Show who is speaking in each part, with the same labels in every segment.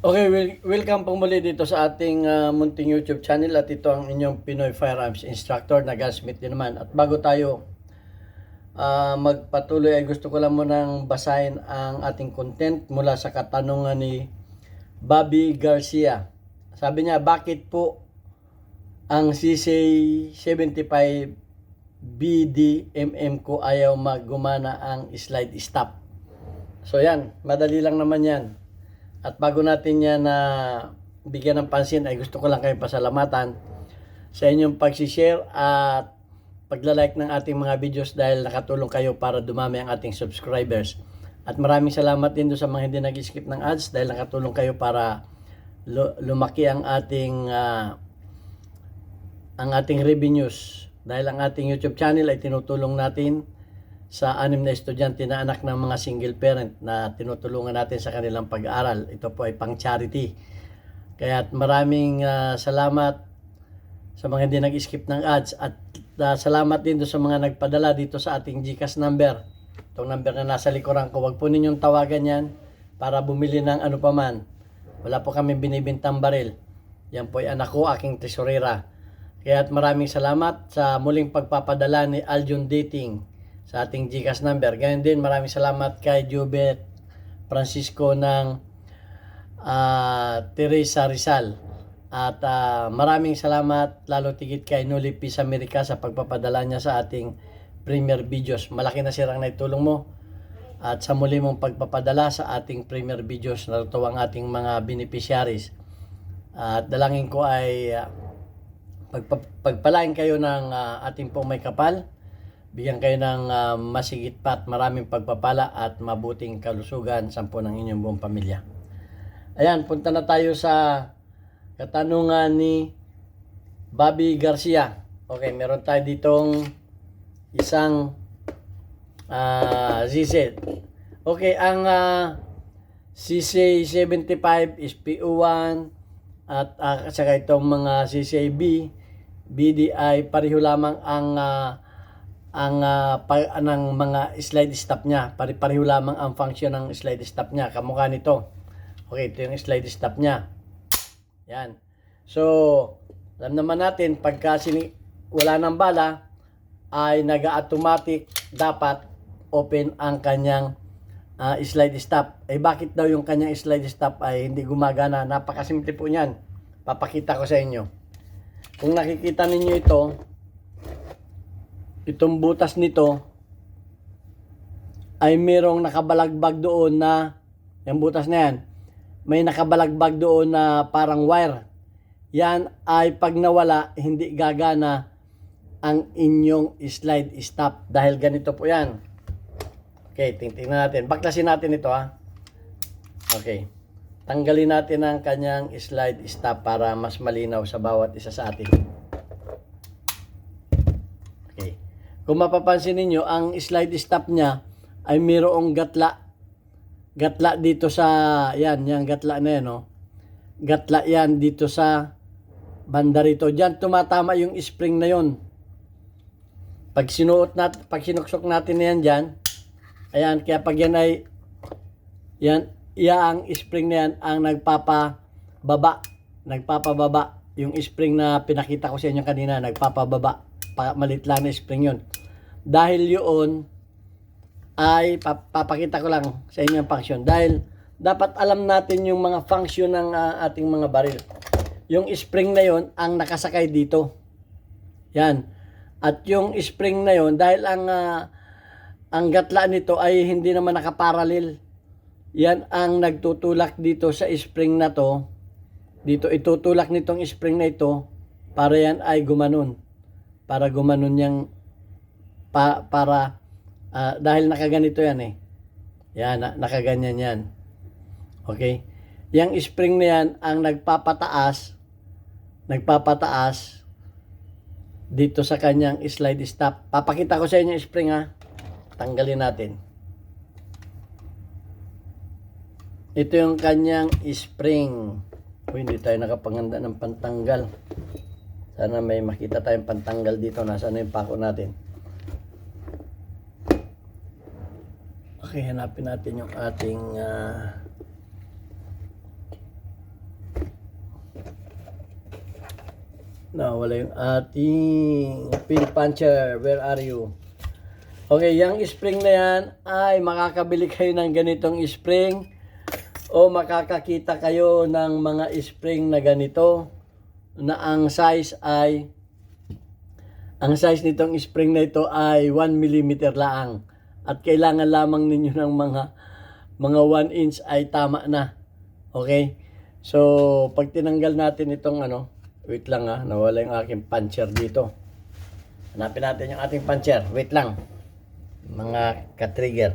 Speaker 1: Okay, welcome po muli dito sa ating munting YouTube channel at ito ang inyong Pinoy Firearms Instructor na Gunsmith din naman. At bago tayo magpatuloy ay gusto ko lang munang basahin ang ating content mula sa katanungan ni Bobby Garcia. Sabi niya, bakit po ang CC75 BDMM ko ayaw magumana ang slide stop? So yan, madali lang naman yan. At bago natin yan na bigyan ng pansin ay gusto ko lang kayong pasalamatan sa inyong pag-share at pagla-like ng ating mga videos dahil nakatulong kayo para dumami ang ating subscribers. At maraming salamat din doon sa mga hindi nag-skip ng ads dahil nakatulong kayo para lumaki ang ating revenues. Dahil ang ating YouTube channel ay tinutulong natin sa 6 na estudyante na anak ng mga single parent na tinutulungan natin sa kanilang pag-aaral. Ito po ay pang charity. Kaya maraming salamat sa mga hindi nag-skip ng ads at salamat din sa mga nagpadala dito sa ating GCash number. Itong number na nasa likuran ko. Huwag po ninyong tawagan yan para bumili ng ano pa man. Wala po kami binibintang baril. Yan po ay anak ko, aking tesorera. Kaya maraming salamat sa muling pagpapadala ni Aljon Dating sa ating GCash number. Ganyan din, maraming salamat kay Jubet Francisco ng Teresa Rizal. At maraming salamat lalo tigit kay Nuli Peace America sa pagpapadala niya sa ating premier videos. Malaki na sirang naitulong mo. At sa muli mong pagpapadala sa ating premier videos, natutuwa ang ating mga beneficiaries. At dalangin ko ay pagpalain kayo ng ating pong may kapal. Bigyan kayo ng masigit pa at maraming pagpapala at mabuting kalusugan sa po ng inyong buong pamilya. Ayan, punta na tayo sa katanungan ni Bobby Garcia. Okay, meron tayo ditong isang CC. Okay, ang CC75 is PO1 at saka itong mga CCB, BDI, pareho lamang ang mga slide stop niya. Pareho lamang ang function ng slide stop niya. Kamukha nito. Okay, ito yung slide stop niya. Yan. So, alam naman natin, pagka wala ng bala, ay nag-automatic dapat open ang kanyang slide stop. Eh bakit daw yung kanyang slide stop ay hindi gumagana? Napakasimple po niyan. Papakita ko sa inyo. Kung nakikita ninyo ito, itong butas nito ay merong nakabalagbag doon na yung butas na yan, may nakabalagbag doon na parang wire. Yan ay pag nawala, hindi gagana ang inyong slide stop dahil ganito po yan. Okay, tingnan natin. Baklasin natin ito ha. Okay. Tanggalin natin ang kanyang slide stop para mas malinaw sa bawat isa sa atin. Okay. Kung mapapansin niyo, ang slide stop niya ay mayroong gatla. Gatla dito sa, yan, yung gatla na yan, no? Gatla yan dito sa banda rito. Diyan tumatama yung spring na yon. Pag sinuksok natin na yan dyan, ayan, kaya pag yan ay, yan, ang spring na yan ang nagpapababa. Yung spring na pinakita ko sa inyo kanina, nagpapababa. Malit lang na spring yun. Dahil yun, ay papakita ko lang sa inyo ang function. Dahil dapat alam natin yung mga function ng ating mga baril. Yung spring na yon ang nakasakay dito. Yan. At yung spring na yon dahil ang gatla nito ay hindi naman nakaparallel. Yan ang nagtutulak dito sa spring na to. Dito itutulak nitong spring na ito para yan ay gumanon. Para gumanon yang dahil nakaganito yan eh. Yan, nakaganyan yan. Okay? Yang spring na yan ang nagpapataas dito sa kanyang slide stop. Papakita ko sa inyo yung spring ha. Tanggalin natin. Ito yung kanyang spring. Hindi tayo nakapanganda ng pantanggal. Sana may makita tayong pantanggal dito. Nasaan yung pako natin? Okay, hanapin natin yung ating Nawala yung ating pin puncher. Where are you? Okay, yung spring na yan ay makakabili kayo ng ganitong spring o makakakita kayo ng mga spring na ganito na ang size nitong spring na ito ay 1 mm lang at kailangan lamang ninyo ng mga 1 inch ay tama na. Okay? So, pag tinanggal natin itong wait lang nawala yung aking puncher dito. Hanapin natin yung ating puncher. Wait lang. Mga ka-trigger.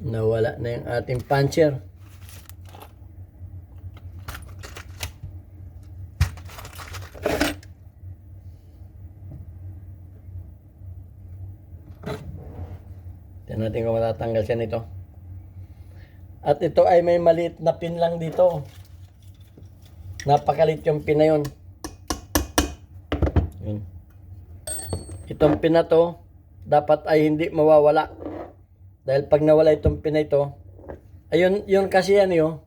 Speaker 1: Nawala na yung ating puncher. Tignan natin kung matatanggal siya nito. At ito ay may maliit na pin lang dito. Napakalit yung pin na yun. Yun. Itong pin na to, dapat ay hindi mawawala. Dahil pag nawala itong pin na ito, ayun, yun kasi yan yun.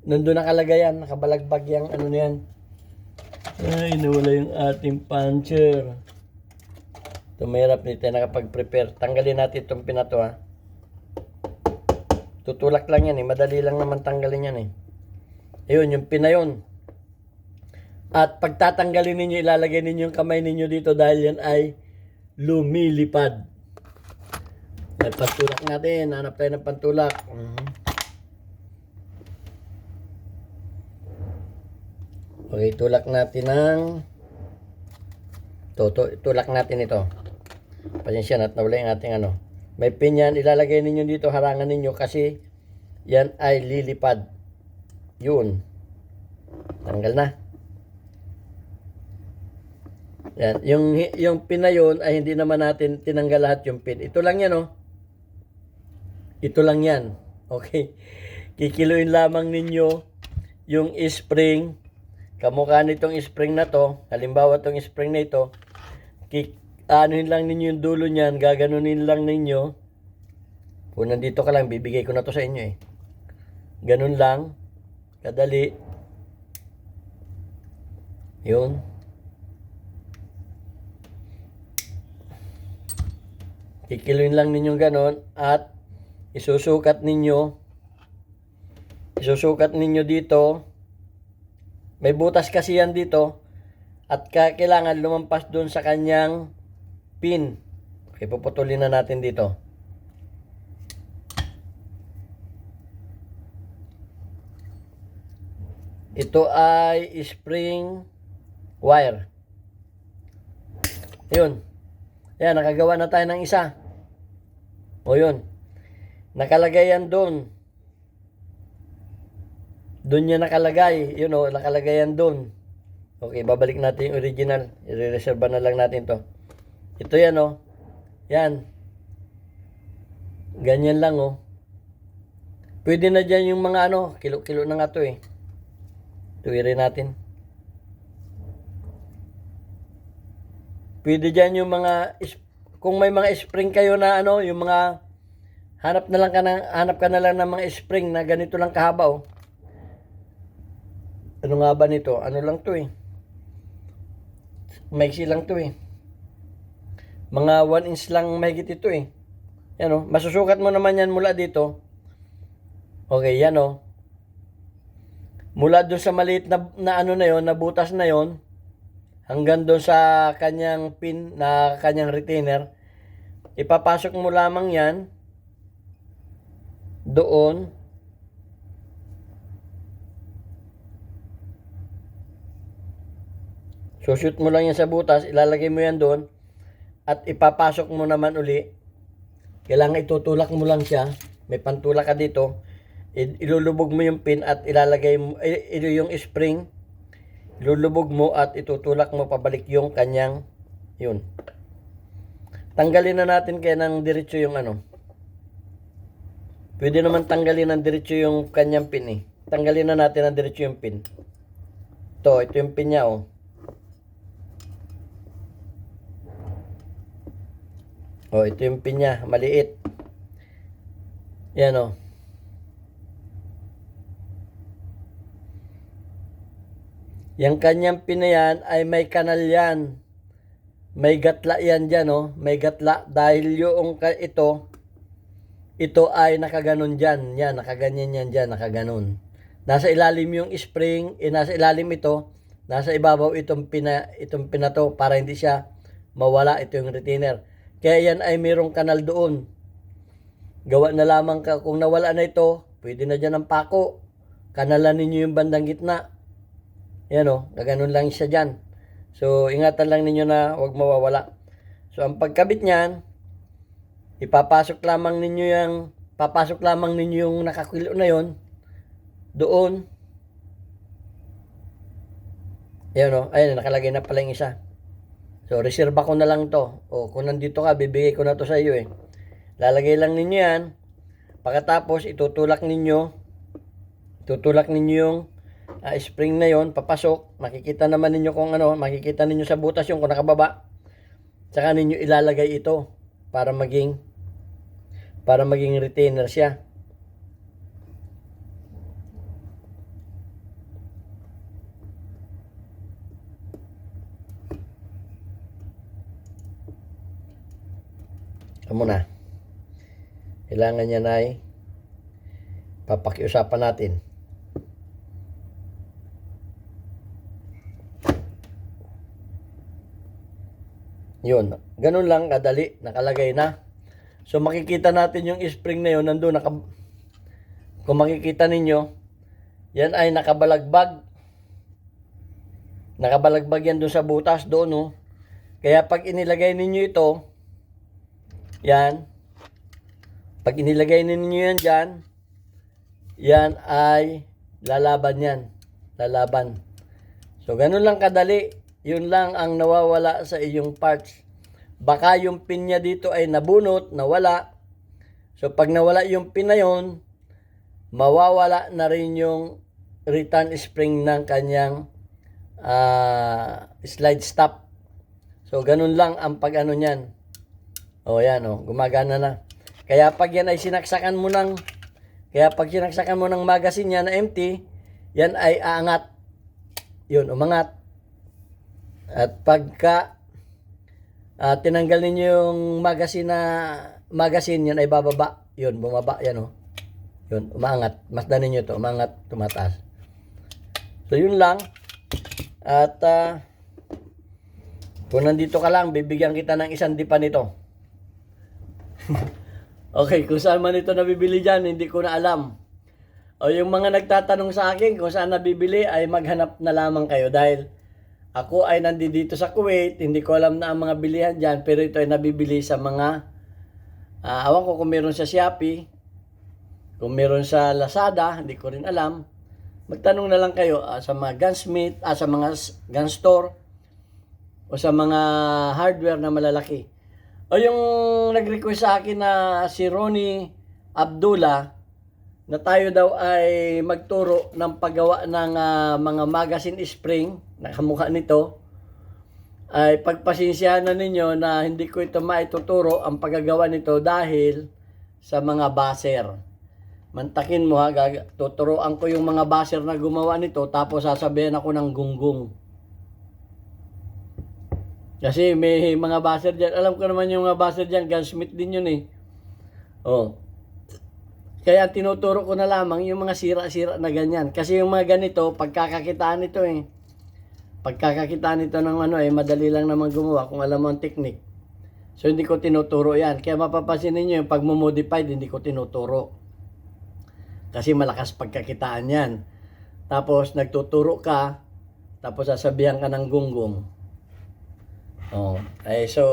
Speaker 1: Nandun nakalagay yan, nakabalagbag yung ano yan. Ay, nawala yung ating puncher. Tumahirap nito nakapag-prepare. Tanggalin natin itong pin na to Tutulak lang yan madali lang naman tanggalin yan Ayun, yung pin na yun. At pagtatanggalin ninyo, ilalagay ninyo yung kamay ninyo dito dahil yan ay lumilipad. Ay, pantulak natin. Hanap tayo ng pantulak. Okay, tulak natin ng tulak natin ito. Pasensya na at nawala yung ating May pin yan. Ilalagay ninyo dito, harangan ninyo kasi yan ay lilipad. Yun. Tanggal na. Yan. Yung pin na yun ay hindi naman natin tinanggal lahat yung pin. Ito lang yan Ito lang yan. Okay. Kikiluin lamang ninyo yung spring. Kamukha nitong spring na to. Halimbawa itong spring na ito. Anuhin lang ninyo yung dulo niyan. Gaganunin lang ninyo. Kung nandito ka lang, bibigay ko na to sa inyo Ganun lang. Kadali. Yun. Kikiluin lang ninyo ganon at isusukat ninyo dito. May butas kasi yan dito at kailangan lumampas doon sa kanyang pin. Okay, puputulin na natin dito. Ito ay spring wire. Yun. Yan, nakagawa na tayo ng isa. O yun. Nakalagay yan doon. Doon yan nakalagay. Yun nakalagay yan doon. Okay, babalik natin yung original. I-reserve na lang natin to. Ito yan Yan. Ganyan lang Pwede na dyan yung mga kilo-kilo na nga to Tuwirin natin. Pwede dyan yung mga, kung may mga spring kayo na yung mga, hanap ka na lang ng mga spring na ganito lang kahaba Ano nga ba nito? Ano lang to Maiksi lang to Mga 1 inch lang mahigit ito Yan masusukat mo naman yan mula dito. Okay, yan Mula doon sa maliit na na yon, na butas na yon, hanggang doon sa kanyang pin na kanyang retainer, ipapasok mo lamang yan doon. Sushoot mo lang yan sa butas, ilalagay mo yan doon at ipapasok mo naman uli. Kailangan itutulak mo lang siya. May pantulak ka dito. Ilulubog mo yung pin at ilalagay mo yung spring. Ilulubog mo at itutulak mo pabalik yung kanyang yun. Tanggalin na natin kaya ng diretso yung Pwede naman tanggalin ng diretso yung kanyang pin Tanggalin na natin ng diretso yung pin. Ito yung pin niya ito yung pin niya, maliit. Yan Yung kanyang pin na yan ay may kanal yan. May gatla yan dyan, oh. May gatla. Dahil yung ito ay nakaganon dyan. Yan, nakaganyan yan dyan, nakaganon. Nasa ilalim yung spring, nasa ilalim ito. Nasa ibabaw itong pina to para hindi siya mawala. Ito yung retainer. Kaya yan ay mayroong kanal doon. Gawa na lamang ka. Kung nawala na ito, pwede na dyan ang pako. Kanalan ninyo yung bandang gitna. Yan o, gaganon lang siya dyan. So, ingatan lang ninyo na huwag mawawala. So, ang pagkabit niyan, papasok lamang ninyo yung nakakwilo na yon doon. Yan o, ayun, nakalagay na pala yung isa. So, reserva ko na lang to. O, kung nandito ka, bibigay ko na to sa iyo eh. Lalagay lang ninyo yan. Pagkatapos, itutulak ninyo yung spring na yon, papasok. Makikita naman ninyo kung ano, makikita ninyo sa butas yung kung nakababa. Saka ninyo ilalagay ito para maging retainer siya. Amo na. Kailangan niya na ay papakiusapan natin. Yun, ganun lang kadali, nakalagay na. So makikita natin yung spring na yun, nandun, kung makikita ninyo, yan ay nakabalagbag. Nakabalagbag yan doon sa butas, doon, no. Kaya pag inilagay ninyo ito, yan, pag inilagay ninyo yan dyan, yan ay lalaban yan. Lalaban. So ganun lang kadali. Yun lang ang nawawala sa iyong parts. Baka yung pin niya dito ay nabunot, nawala. So pag nawala yung pin na yun, mawawala na rin yung return spring ng kanyang slide stop. So ganun lang ang pag-ano niyan. O yan o, gumagana na. Kaya pag yan ay sinaksakan mo ng magazine niya na empty, yan ay aangat. Yun, umangat. At pagka tinanggal ninyo yung magazine, yan ay bababa. Yun, bumaba, yan o. Yun, umaangat. Masdan ninyo to, umaangat, tumataas. So yun lang. At kung nandito ka lang, bibigyan kita ng isang dipa nito. Okay, kung saan man ito nabibili dyan, hindi ko na alam. O yung mga nagtatanong sa akin kung saan nabibili, ay maghanap na lamang kayo. Dahil ako ay nandito sa Kuwait, hindi ko alam na ang mga bilihan dyan, pero ito ay nabibili sa mga, awan ko kung meron sa Shopee, kung meron sa Lazada, hindi ko rin alam. Magtanong na lang kayo sa mga gunsmith, sa mga gun store, o sa mga hardware na malalaki. O yung nag-request sa akin na si Ronnie Abdullah, na tayo daw ay magturo ng paggawa ng mga magazine spring na kamukha nito, ay pagpasensyahan na ninyo na hindi ko ito maituturo ang paggagawa nito dahil sa mga baser. Mantakin mo ha, tuturuan ko yung mga baser na gumawa nito, tapos sasabihin ako ng gunggong. Kasi may mga baser dyan, alam ko naman yung mga baser dyan, gunsmith din yun eh. Oh. Kaya tinuturo ko na lamang yung mga sira-sira na ganyan. Kasi yung mga ganito, pagkakakitaan nito eh. Pagkakakitaan nito ng madali lang naman gumawa kung alam mo ang technique. So hindi ko tinuturo yan. Kaya mapapansin ninyo yung pag-modified, hindi ko tinuturo. Kasi malakas pagkakitaan yan. Tapos nagtuturo ka, tapos sasabihan ka ng gunggong. Oh, so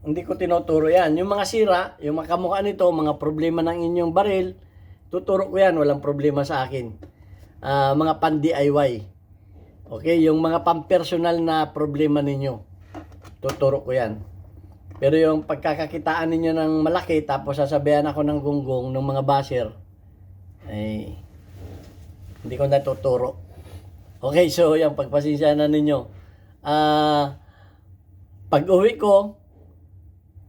Speaker 1: hindi ko tinuturo yan. Yung mga sira, yung mga kamukha nito, mga problema ng inyong baril, tuturo ko yan, walang problema sa akin. Mga pan-DIY. Okay, yung mga pang-personal na problema ninyo, tuturo ko yan. Pero yung pagkakakitaan ninyo ng malaki, tapos sasabihan ako ng gunggong ng mga basher, ay hindi ko natuturo. Okay, so yan, pagpasensya na ninyo. Pag uwi ko,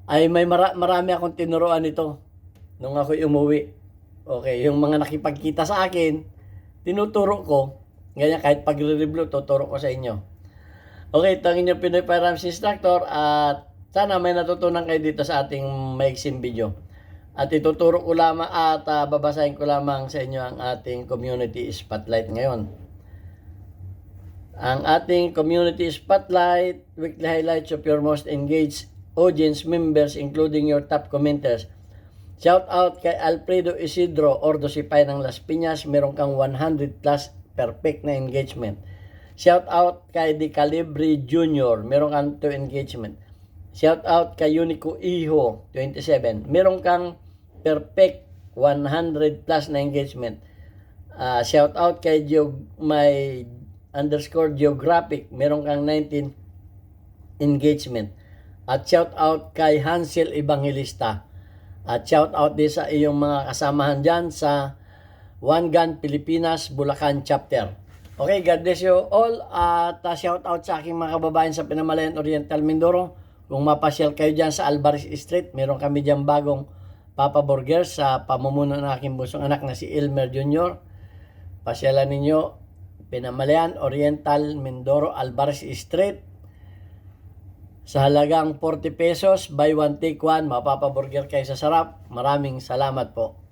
Speaker 1: ay may marami akong tinuruan nito nung ako umuwi. Okay, yung mga nakipagkita sa akin, tinuturo ko. Ganyan, kahit pagre-review, tuturo ko sa inyo. Okay, ito ang inyong Pinoy Firearms Instructor at sana may natutunan kayo dito sa ating maiksing video. At ituturo ko lamang at babasahin ko lamang sa inyo ang ating community spotlight ngayon. Ang ating community spotlight, weekly highlights of your most engaged audience members including your top commenters. Shout out kay Alfredo Isidro Ordosipay ng Las Piñas, meron kang 100 plus perfect na engagement. Shout out kay Di Calibre Jr., meron kang 2 engagement. Shout out kay Unico Iho 27, meron kang perfect 100 plus na engagement. Shout out kay my underscore geographic, meron kang 19 engagement. At shout out kay Hansel Evangelista. At shout out din sa iyong mga kasamahan dyan sa One Gun Pilipinas Bulacan Chapter. Okay, God bless you all. At shout out sa aking mga kababayan sa Pinamalayan Oriental Mindoro. Kung mapasyal kayo dyan sa Alvarez Street, meron kami dyan bagong Papa Burger sa pamumuno ng aking busong anak na si Elmer Jr. Pasyalan ninyo, Pinamalayan Oriental Mindoro, Alvarez Street. Sa halagang 40 pesos, buy one take one, mapapaburger kayo sa sarap. Maraming salamat po.